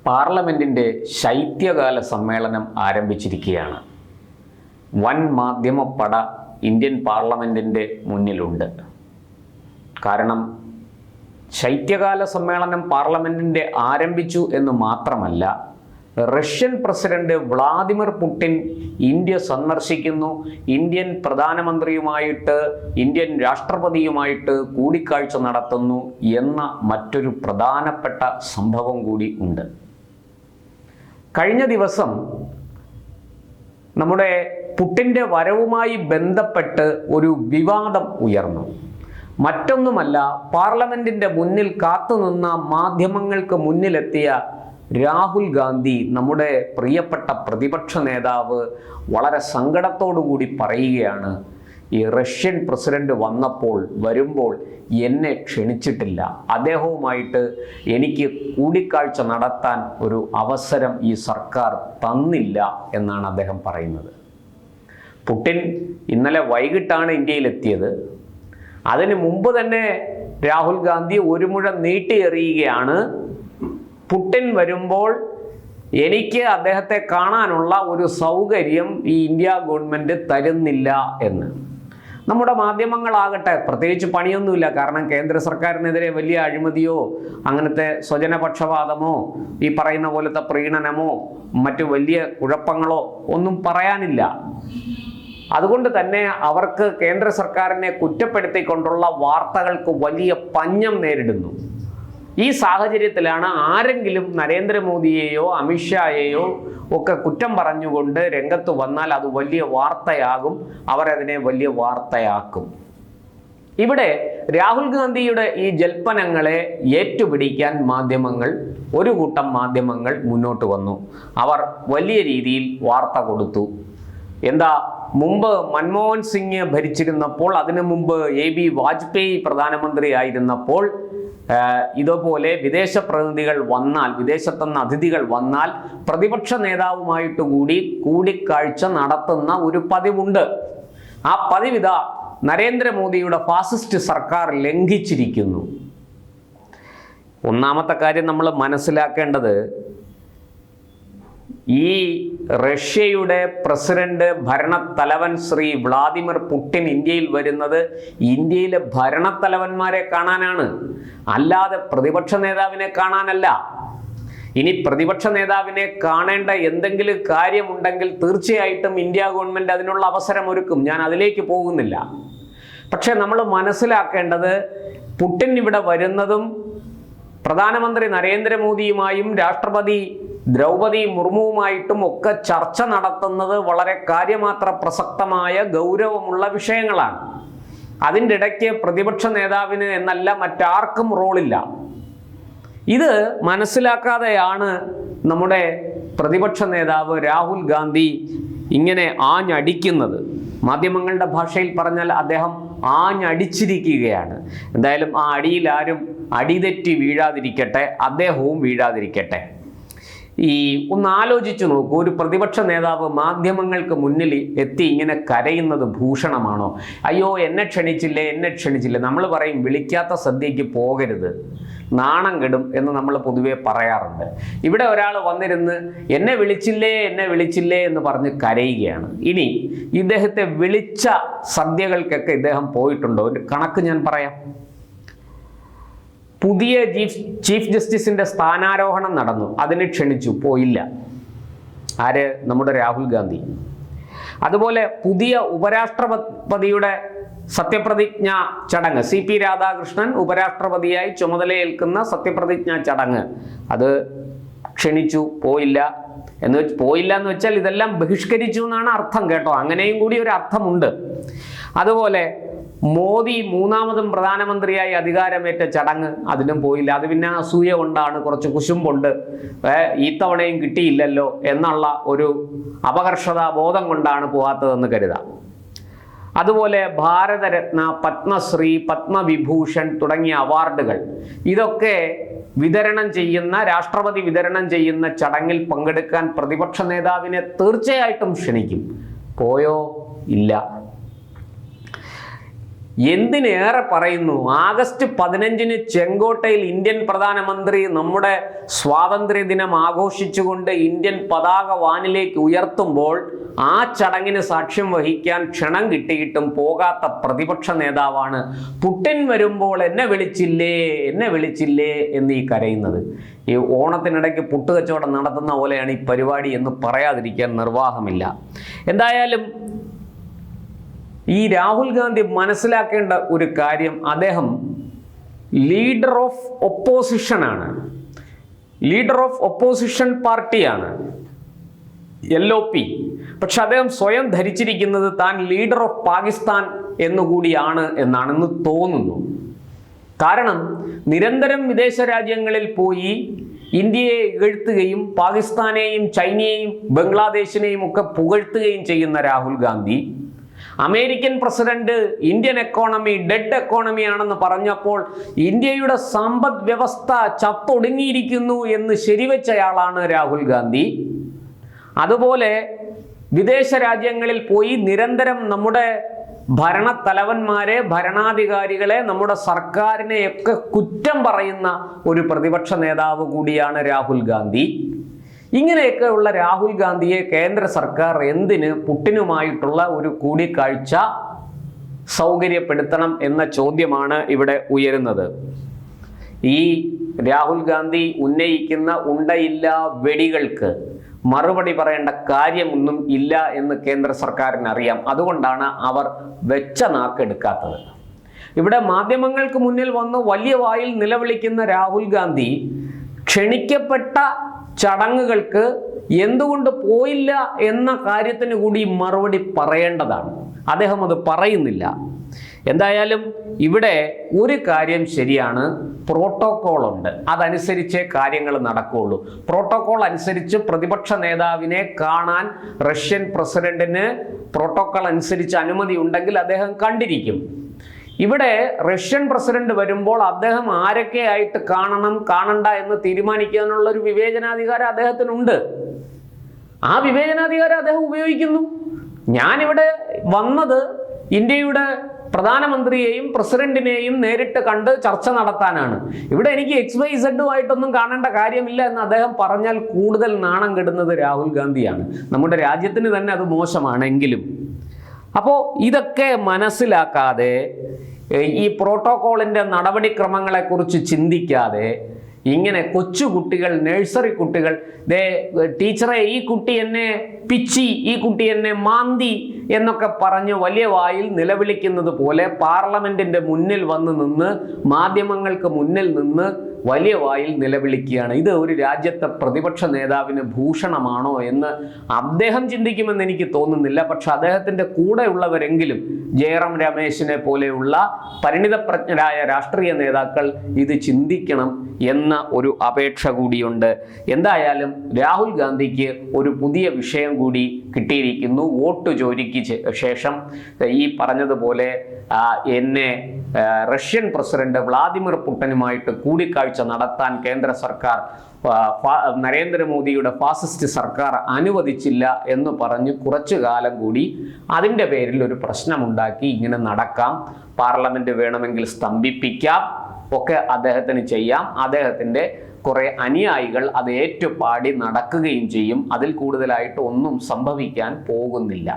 പാർലമെൻറ്റിൻ്റെ ശൈത്യകാല സമ്മേളനം ആരംഭിച്ചിരിക്കുകയാണ്. വൻ മാധ്യമപ്പട ഇന്ത്യൻ പാർലമെൻറ്റിൻ്റെ മുന്നിലുണ്ട്. കാരണം ശൈത്യകാല സമ്മേളനം പാർലമെൻറ്റിൻ്റെ ആരംഭിച്ചു എന്ന് മാത്രമല്ല, Russian president Vladimir Putin India സന്ദർശിക്കുന്നു. ഇന്ത്യൻ പ്രധാനമന്ത്രിയുമായിട്ട്, ഇന്ത്യൻ രാഷ്ട്രപതിയുമായിട്ട് കൂടിക്കാഴ്ച നടത്തുന്നു എന്ന മറ്റൊരു പ്രധാനപ്പെട്ട സംഭവം കൂടി ഉണ്ട്. കഴിഞ്ഞ ദിവസം നമ്മുടെ പുടിൻ്റെ വരവുമായി ബന്ധപ്പെട്ട് ഒരു വിവാദം ഉയർന്നു. മറ്റൊന്നുമല്ല, പാർലമെൻറ്റിൻ്റെ മുന്നിൽ കാത്തുനിന്ന മാധ്യമങ്ങൾക്ക് മുന്നിലെത്തിയ രാഹുൽ ഗാന്ധി, നമ്മുടെ പ്രിയപ്പെട്ട പ്രതിപക്ഷ നേതാവ്, വളരെ സങ്കടത്തോടുകൂടി പറയുകയാണ്, ഈ റഷ്യൻ പ്രസിഡന്റ് വരുമ്പോൾ എന്നെ ക്ഷണിച്ചിട്ടില്ല, അദ്ദേഹവുമായിട്ട് എനിക്ക് കൂടിക്കാഴ്ച നടത്താൻ ഒരു അവസരം ഈ സർക്കാർ തന്നില്ല എന്നാണ് അദ്ദേഹം പറയുന്നത്. പുടിൻ ഇന്നലെ വൈകിട്ടാണ് ഇന്ത്യയിലെത്തിയത്. അതിന് മുമ്പ് തന്നെ രാഹുൽ ഗാന്ധി ഒരു മുഴം നീട്ടിയെറിയുകയാണ്, പുടിൻ വരുമ്പോൾ എനിക്ക് അദ്ദേഹത്തെ കാണാനുള്ള ഒരു സൗകര്യം ഈ ഇന്ത്യ ഗവൺമെൻറ് തരുന്നില്ല എന്ന്. നമ്മുടെ മാധ്യമങ്ങളാകട്ടെ, പ്രത്യേകിച്ച് പണിയൊന്നുമില്ല, കാരണം കേന്ദ്ര സർക്കാരിനെതിരെ വലിയ അഴിമതിയോ അങ്ങനത്തെ സ്വജനപക്ഷപാതമോ ഈ പറയുന്ന പോലത്തെ പ്രീണനമോ മറ്റു വലിയ കുഴപ്പങ്ങളോ ഒന്നും പറയാനില്ല. അതുകൊണ്ട് തന്നെ അവർക്ക് കേന്ദ്ര സർക്കാരിനെ കുറ്റപ്പെടുത്തിക്കൊണ്ടുള്ള വാർത്തകൾക്ക് വലിയ പഞ്ഞം നേരിടുന്നു. ഈ സാഹചര്യത്തിലാണ് ആരെങ്കിലും നരേന്ദ്രമോദിയെയോ അമിത്ഷായെയോ ഒക്കെ കുറ്റം പറഞ്ഞുകൊണ്ട് രംഗത്ത് വന്നാൽ അത് വലിയ വാർത്തയാകും, അവരതിനെ വലിയ വാർത്തയാക്കും. ഇവിടെ രാഹുൽ ഗാന്ധിയുടെ ഈ ജൽപ്പനങ്ങളെ ഏറ്റുപിടിക്കാൻ ഒരു കൂട്ടം മാധ്യമങ്ങൾ മുന്നോട്ട് വന്നു. അവർ വലിയ രീതിയിൽ വാർത്ത കൊടുത്തു. മുമ്പ് മൻമോഹൻ സിംഗ് ഭരിച്ചിരുന്നപ്പോൾ, അതിനു മുമ്പ് AB വാജ്പേയി പ്രധാനമന്ത്രി ആയിരുന്നപ്പോൾ ഇതുപോലെ വിദേശ പ്രതിനിധികൾ വന്നാൽ, വിദേശത്തുനിന്ന് അതിഥികൾ വന്നാൽ പ്രതിപക്ഷ നേതാവുമായിട്ട് കൂടി കൂടിക്കാഴ്ച നടത്തുന്ന ഒരു പതിവുണ്ട്. ആ പതിവിത നരേന്ദ്രമോദിയുടെ ഫാസിസ്റ്റ് സർക്കാർ ലംഘിച്ചിരിക്കുന്നു. ഒന്നാമത്തെ കാര്യം നമ്മൾ മനസ്സിലാക്കേണ്ടത്, ഈ റഷ്യയുടെ പ്രസിഡന്റ് ഭരണത്തലവൻ ശ്രീ വ്ളാദിമിർ പുടിൻ ഇന്ത്യയിൽ വരുന്നത് ഇന്ത്യയിലെ ഭരണത്തലവന്മാരെ കാണാനാണ്, അല്ലാതെ പ്രതിപക്ഷ നേതാവിനെ കാണാനല്ല. ഇനി പ്രതിപക്ഷ നേതാവിനെ കാണേണ്ട എന്തെങ്കിലും കാര്യമുണ്ടെങ്കിൽ തീർച്ചയായിട്ടും ഇന്ത്യ ഗവൺമെൻറ് അതിനുള്ള അവസരം ഒരുക്കും. ഞാൻ അതിലേക്ക് പോകുന്നില്ല. പക്ഷെ നമ്മൾ മനസ്സിലാക്കേണ്ടത്, പുടിൻ ഇവിടെ വരുന്നതും പ്രധാനമന്ത്രി നരേന്ദ്രമോദിയുമായും രാഷ്ട്രപതി ദ്രൗപദി മുർമുവുമായിട്ടും ഒക്കെ ചർച്ച നടത്തുന്നത് വളരെ കാര്യമാത്ര പ്രസക്തമായ ഗൗരവമുള്ള വിഷയങ്ങളാണ്. അതിൻ്റെ ഇടയ്ക്ക് പ്രതിപക്ഷ നേതാവിന് എന്നല്ല മറ്റാർക്കും റോളില്ല. ഇത് മനസ്സിലാക്കാതെയാണ് നമ്മുടെ പ്രതിപക്ഷ നേതാവ് രാഹുൽ ഗാന്ധി ഇങ്ങനെ ആഞ്ഞടിക്കുന്നത്. മാധ്യമങ്ങളുടെ ഭാഷയിൽ പറഞ്ഞാൽ അദ്ദേഹം ആഞ്ഞടിച്ചിരിക്കുകയാണ്. എന്തായാലും ആ അടിയിൽ ആരും അടിതെറ്റി വീഴാതിരിക്കട്ടെ, അദ്ദേഹവും വീഴാതിരിക്കട്ടെ. ഒന്ന് ആലോചിച്ചു നോക്കൂ, ഒരു പ്രതിപക്ഷ നേതാവ് മാധ്യമങ്ങൾക്ക് മുന്നിൽ എത്തി ഇങ്ങനെ കരയുന്നത് ഭൂഷണമാണോ? അയ്യോ എന്നെ ക്ഷണിച്ചില്ലേ. നമ്മൾ പറയും, വിളിക്കാത്ത സദ്യക്ക് പോകരുത്, നാണം കെടും എന്ന് നമ്മൾ പൊതുവെ പറയാറുണ്ട്. ഇവിടെ ഒരാൾ വന്നിരുന്ന് എന്നെ വിളിച്ചില്ലേ എന്ന് പറഞ്ഞ് കരയുകയാണ്. ഇനി ഇദ്ദേഹത്തെ വിളിച്ച സദ്യകൾക്കൊക്കെ ഇദ്ദേഹം പോയിട്ടുണ്ടോ? ഒരു കണക്ക് ഞാൻ പറയാം. പുതിയ ചീഫ് ജസ്റ്റിസിന്റെ സ്ഥാനാരോഹണം നടന്നു, അതിന് ക്ഷണിച്ചു, പോയില്ല. ആര്? നമ്മുടെ രാഹുൽ ഗാന്ധി. അതുപോലെ പുതിയ ഉപരാഷ്ട്രപതിയുടെ സത്യപ്രതിജ്ഞാ ചടങ്ങ്, CP രാധാകൃഷ്ണൻ ഉപരാഷ്ട്രപതിയായി ചുമതലയേൽക്കുന്ന സത്യപ്രതിജ്ഞാ ചടങ്ങ്, അത് ക്ഷണിച്ചു, പോയില്ല എന്ന് വെച്ചാൽ ഇതെല്ലാം ബഹിഷ്കരിച്ചു എന്നാണ് അർത്ഥം, കേട്ടോ. അങ്ങനെയും കൂടി ഒരു അർത്ഥമുണ്ട്. അതുപോലെ മോദി മൂന്നാമതും പ്രധാനമന്ത്രിയായി അധികാരമേറ്റ ചടങ്ങ്, അതിനും പോയില്ല. അത് പിന്നെ അസൂയ കൊണ്ടാണ്, കുറച്ച് കുശുമ്പുണ്ട്, ഇത്തവണയും കിട്ടിയില്ലല്ലോ എന്നുള്ള ഒരു അപകർഷതാ ബോധം കൊണ്ടാണ് പോകാത്തതെന്ന് കരുതാം. അതുപോലെ ഭാരതരത്ന, പത്മശ്രീ, പത്മവിഭൂഷൺ തുടങ്ങിയ അവാർഡുകൾ, ഇതൊക്കെ രാഷ്ട്രപതി വിതരണം ചെയ്യുന്ന ചടങ്ങിൽ പങ്കെടുക്കാൻ പ്രതിപക്ഷ നേതാവിനെ തീർച്ചയായിട്ടും ക്ഷണിക്കും. പോയോ? ഇല്ല. എന്തിനേറെ പറയുന്നു, ആഗസ്റ്റ് 15 ചെങ്കോട്ടയിൽ ഇന്ത്യൻ പ്രധാനമന്ത്രി നമ്മുടെ സ്വാതന്ത്ര്യ ദിനം ആഘോഷിച്ചുകൊണ്ട് ഇന്ത്യൻ പതാക വാനിലേക്ക് ഉയർത്തുമ്പോൾ ആ ചടങ്ങിന് സാക്ഷ്യം വഹിക്കാൻ ക്ഷണം കിട്ടിയിട്ടും പോകാത്ത പ്രതിപക്ഷ നേതാവാണ് പുടിൻ വരുമ്പോൾ എന്നെ വിളിച്ചില്ലേ എന്നീ കരയുന്നത്. ഈ ഓണത്തിനിടയ്ക്ക് പുട്ടുകച്ചവടം നടത്തുന്ന പോലെയാണ് ഈ പരിപാടി എന്ന് പറയാതിരിക്കാൻ നിർവാഹമില്ല. എന്തായാലും ഈ രാഹുൽ ഗാന്ധി മനസ്സിലാക്കേണ്ട ഒരു കാര്യം, അദ്ദേഹം ലീഡർ ഓഫ് ഒപ്പോസിഷനാണ്, ലീഡർ ഓഫ് ഒപ്പോസിഷൻ പാർട്ടിയാണ് LOP. പക്ഷെ അദ്ദേഹം സ്വയം ധരിച്ചിരിക്കുന്നത് താൻ ലീഡർ ഓഫ് പാകിസ്ഥാൻ എന്നുകൂടിയാണ് എന്നാണെന്ന് തോന്നുന്നു. കാരണം നിരന്തരം വിദേശ രാജ്യങ്ങളിൽ പോയി ഇന്ത്യയെ ഇകഴ്ത്തുകയും പാകിസ്ഥാനെയും ചൈനയെയും ബംഗ്ലാദേശിനെയും ഒക്കെ പുകഴ്ത്തുകയും ചെയ്യുന്ന Rahul Gandhi American president Indian economy dead എക്കോണമിയാണെന്ന് പറഞ്ഞപ്പോൾ ഇന്ത്യയുടെ സമ്പദ് വ്യവസ്ഥ ചത്തൊടുങ്ങിയിരിക്കുന്നു എന്ന് ശരിവെച്ചയാളാണ് രാഹുൽ ഗാന്ധി. അതുപോലെ വിദേശ രാജ്യങ്ങളിൽ പോയി നിരന്തരം നമ്മുടെ ഭരണത്തലവന്മാരെ, ഭരണാധികാരികളെ, നമ്മുടെ സർക്കാരിനെയൊക്കെ കുറ്റം പറയുന്ന ഒരു പ്രതിപക്ഷ നേതാവ് കൂടിയാണ് രാഹുൽ ഗാന്ധി. ഇങ്ങനെയൊക്കെയുള്ള രാഹുൽ ഗാന്ധിയെ കേന്ദ്ര സർക്കാർ എന്തിന് പുടിനുമായിട്ടുള്ള ഒരു കൂടിക്കാഴ്ച സൗകര്യപ്പെടുത്തണം എന്ന ചോദ്യമാണ് ഇവിടെ ഉയരുന്നത്. ഈ രാഹുൽ ഗാന്ധി ഉന്നയിക്കുന്ന ഉണ്ടയില്ല വെടികൾക്ക് മറുപടി പറയേണ്ട കാര്യമൊന്നും ഇല്ല എന്ന് കേന്ദ്ര സർക്കാരിന് അറിയാം. അതുകൊണ്ടാണ് അവർ വെച്ച നാക്കെടുക്കാത്തത്. ഇവിടെ മാധ്യമങ്ങൾക്ക് മുന്നിൽ വന്ന് വലിയ വായിൽ നിലവിളിക്കുന്ന രാഹുൽ ഗാന്ധി ക്ഷണിക്കപ്പെട്ട ചടങ്ങുകൾക്ക് എന്തുകൊണ്ട് പോയില്ല എന്ന കാര്യത്തിന് കൂടി മറുപടി പറയേണ്ടതാണ്. അദ്ദേഹം അത് പറയുന്നില്ല. എന്തായാലും ഇവിടെ ഒരു കാര്യം ശരിയാണ്, പ്രോട്ടോകോൾ ഉണ്ട്, അതനുസരിച്ചേ കാര്യങ്ങൾ നടക്കുകയുള്ളൂ. പ്രോട്ടോകോൾ അനുസരിച്ച് പ്രതിപക്ഷ നേതാവിനെ കാണാൻ റഷ്യൻ പ്രസിഡന്റിന് പ്രോട്ടോകോൾ അനുസരിച്ച് അനുമതി ഉണ്ടെങ്കിൽ അദ്ദേഹം കണ്ടിരിക്കും. ഇവിടെ റഷ്യൻ പ്രസിഡന്റ് വരുമ്പോൾ അദ്ദേഹം ആരൊക്കെയായിട്ട് കാണണം കാണണ്ട എന്ന് തീരുമാനിക്കാനുള്ള ഒരു വിവേചനാധികാരം അദ്ദേഹത്തിനുണ്ട്. ആ വിവേചനാധികാരം അദ്ദേഹം ഉപയോഗിക്കുന്നു. ഞാനിവിടെ വന്നത് ഇന്ത്യയുടെ പ്രധാനമന്ത്രിയെയും പ്രസിഡന്റിനെയും നേരിട്ട് കണ്ട് ചർച്ച നടത്താനാണ്. ഇവിടെ എനിക്ക് XYZ കാണേണ്ട കാര്യമില്ല എന്ന് അദ്ദേഹം പറഞ്ഞാൽ കൂടുതൽ നാണം കെടുന്നത് രാഹുൽ ഗാന്ധിയാണ്. നമ്മുടെ രാജ്യത്തിന് തന്നെ അത് മോശമാണെങ്കിലും. അപ്പോൾ ഇതൊക്കെ മനസ്സിലാക്കാതെ, ഈ പ്രോട്ടോകോളിൻ്റെ നടപടിക്രമങ്ങളെക്കുറിച്ച് ചിന്തിക്കാതെ ഇങ്ങനെ കൊച്ചുകുട്ടികൾ, നഴ്സറി കുട്ടികൾ, ടീച്ചറെ ഈ കുട്ടി എന്നെ പിച്ചി, ഈ കുട്ടി എന്നെ മാന്തി എന്നൊക്കെ പറഞ്ഞ് വലിയ വായിൽ നിലവിളിക്കുന്നത് പോലെ പാർലമെന്റിന്റെ മുന്നിൽ വന്ന് നിന്ന്, മാധ്യമങ്ങൾക്ക് മുന്നിൽ നിന്ന് വലിയ വായിൽ നിലവിളിക്കുകയാണ്. ഇത് ഒരു രാജ്യത്തെ പ്രതിപക്ഷ നേതാവിന് ഭൂഷണമാണോ എന്ന് അദ്ദേഹം ചിന്തിക്കുമെന്ന് എനിക്ക് തോന്നുന്നില്ല. പക്ഷെ അദ്ദേഹത്തിൻ്റെ കൂടെയുള്ളവരെങ്കിലും, ജയറാം രമേശിനെ പോലെയുള്ള പരിണിതപ്രജ്ഞരായ രാഷ്ട്രീയ നേതാക്കൾ ഇത് ചിന്തിക്കണം എന്ന ഒരു അപേക്ഷ കൂടിയുണ്ട്. എന്തായാലും രാഹുൽ ഗാന്ധിക്ക് ഒരു പുതിയ വിഷയം കൂടി കിട്ടിയിരിക്കുന്നു. വോട്ട് ചോരിക്ക് ശേഷം ഈ പറഞ്ഞതുപോലെ എന്നെ റഷ്യൻ പ്രസിഡന്റ് വ്ളാദിമിർ പുടിനുമായിട്ട് കൂടിക്കാഴ്ച നടത്താൻ കേന്ദ്ര സർക്കാർ, നരേന്ദ്രമോദിയുടെ ഫാസിസ്റ്റ് സർക്കാർ അനുവദിച്ചില്ല എന്ന് പറഞ്ഞ് കുറച്ചു കാലം കൂടി അതിൻ്റെ പേരിൽ ഒരു പ്രശ്നമുണ്ടാക്കി ഇങ്ങനെ നടക്കാം. പാർലമെന്റ് വേണമെങ്കിൽ സ്തംഭിപ്പിക്കാം, ഒക്കെ അദ്ദേഹത്തിന് ചെയ്യാം. അദ്ദേഹത്തിൻ്റെ കുറേ അനുയായികൾ അത് ഏറ്റുപാടി നടക്കുകയും ചെയ്യും. അതിൽ കൂടുതലായിട്ട് ഒന്നും സംഭവിക്കാൻ പോകുന്നില്ല.